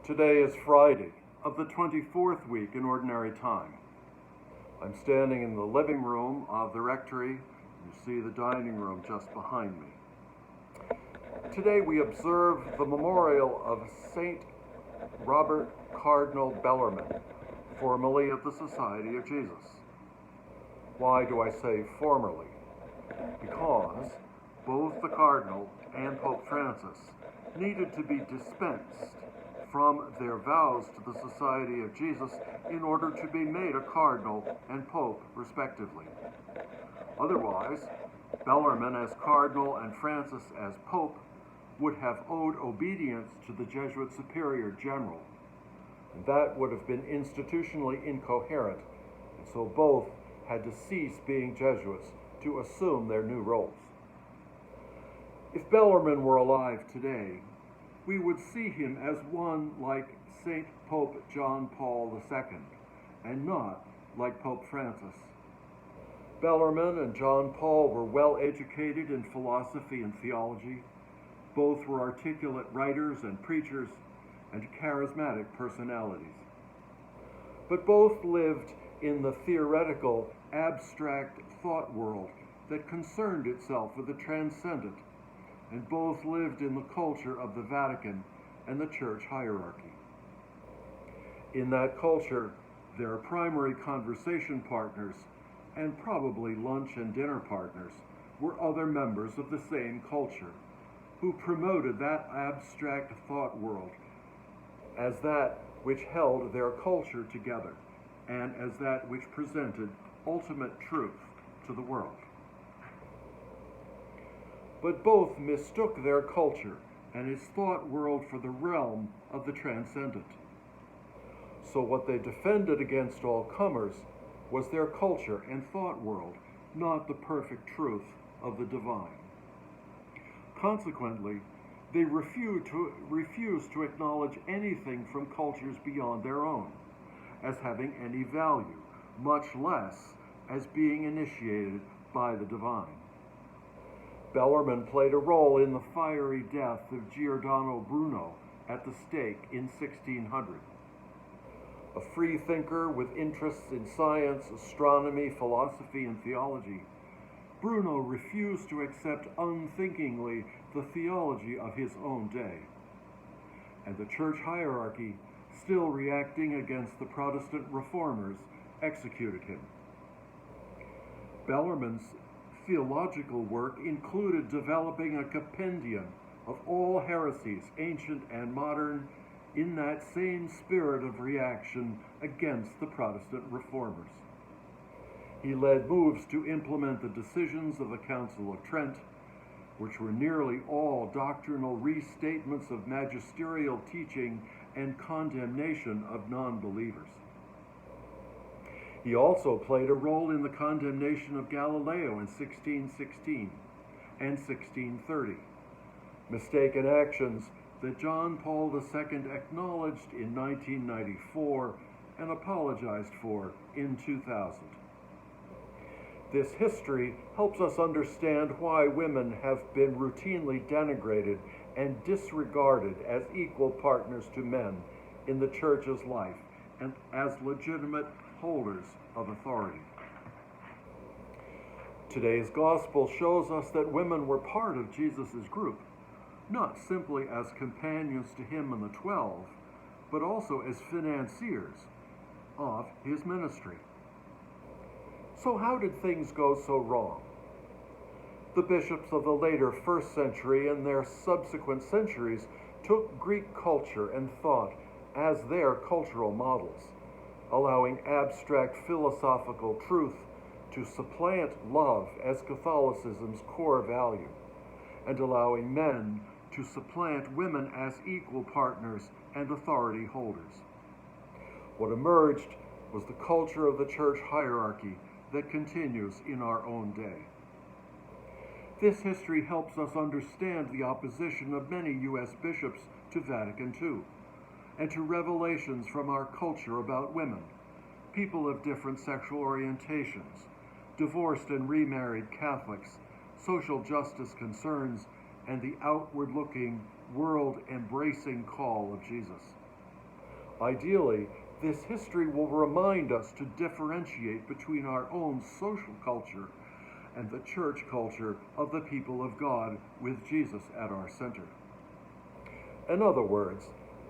Today is Friday of the 24th week in Ordinary Time. I'm standing in the living room of the rectory. You see the dining room just behind me. Today we observe the memorial of Saint Robert Cardinal Bellarmine, formerly of the Society of Jesus. Why do I say formerly? Because both the Cardinal and Pope Francis needed to be dispensed from their vows to the Society of Jesus in order to be made a Cardinal and Pope, respectively. Otherwise, Bellarmine as Cardinal and Francis as Pope would have owed obedience to the Jesuit Superior General, and that would have been institutionally incoherent, and so both had to cease being Jesuits to assume their new roles. If Bellarmine were alive today, we would see him as one like Saint Pope John Paul II, and not like Pope Francis. Bellarmine and John Paul were well educated in philosophy and theology. Both were articulate writers and preachers and charismatic personalities. But both lived in the theoretical, abstract thought world that concerned itself with the transcendent, and both lived in the culture of the Vatican and the church hierarchy. In that culture, their primary conversation partners, and probably lunch and dinner partners, were other members of the same culture, who promoted that abstract thought world as that which held their culture together, and as that which presented ultimate truth to the world. But both mistook their culture and its thought world for the realm of the transcendent. So what they defended against all comers was their culture and thought world, not the perfect truth of the divine. Consequently, they refused to acknowledge anything from cultures beyond their own as having any value, much less as being initiated by the divine. Bellarmine played a role in the fiery death of Giordano Bruno at the stake in 1600. A free thinker with interests in science, astronomy, philosophy, and theology, Bruno refused to accept unthinkingly the theology of his own day. And the church hierarchy, still reacting against the Protestant reformers, executed him. Bellarmine's theological work included developing a compendium of all heresies, ancient and modern, in that same spirit of reaction against the Protestant reformers. He led moves to implement the decisions of the Council of Trent, which were nearly all doctrinal restatements of magisterial teaching and condemnation of non-believers. He also played a role in the condemnation of Galileo in 1616 and 1630, mistaken actions that John Paul II acknowledged in 1994 and apologized for in 2000. This history helps us understand why women have been routinely denigrated and disregarded as equal partners to men in the church's life and as legitimate holders of authority. Today's gospel shows us that women were part of Jesus' group, not simply as companions to him and the 12, but also as financiers of his ministry. So how did things go so wrong? The bishops of the later 1st century and their subsequent centuries took Greek culture and thought as their cultural models, allowing abstract philosophical truth to supplant love as Catholicism's core value, and allowing men to supplant women as equal partners and authority holders. What emerged was the culture of the church hierarchy that continues in our own day. This history helps us understand the opposition of many U.S. bishops to Vatican II, and to revelations from our culture about women, people of different sexual orientations, divorced and remarried Catholics, social justice concerns, and the outward-looking, world-embracing call of Jesus. Ideally, this history will remind us to differentiate between our own social culture and the church culture of the people of God with Jesus at our center. In other words,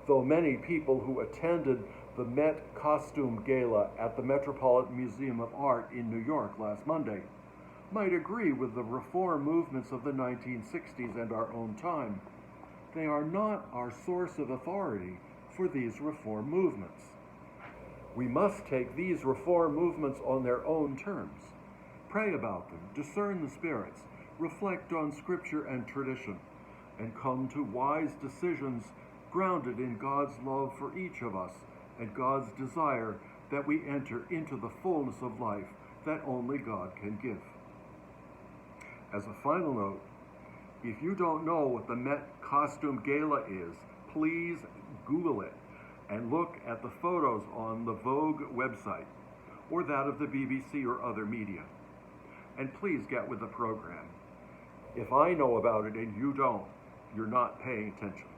though many people who attended the Met Costume Gala at the Metropolitan Museum of Art in New York last Monday might agree with the reform movements of the 1960s and our own time, they are not our source of authority for these reform movements. We must take these reform movements on their own terms, pray about them, discern the spirits, reflect on scripture and tradition, and come to wise decisions grounded in God's love for each of us and God's desire that we enter into the fullness of life that only God can give. As a final note, if you don't know what the Met Costume Gala is, please Google it and look at the photos on the Vogue website or that of the BBC or other media. And please get with the program. If I know about it and you don't, you're not paying attention.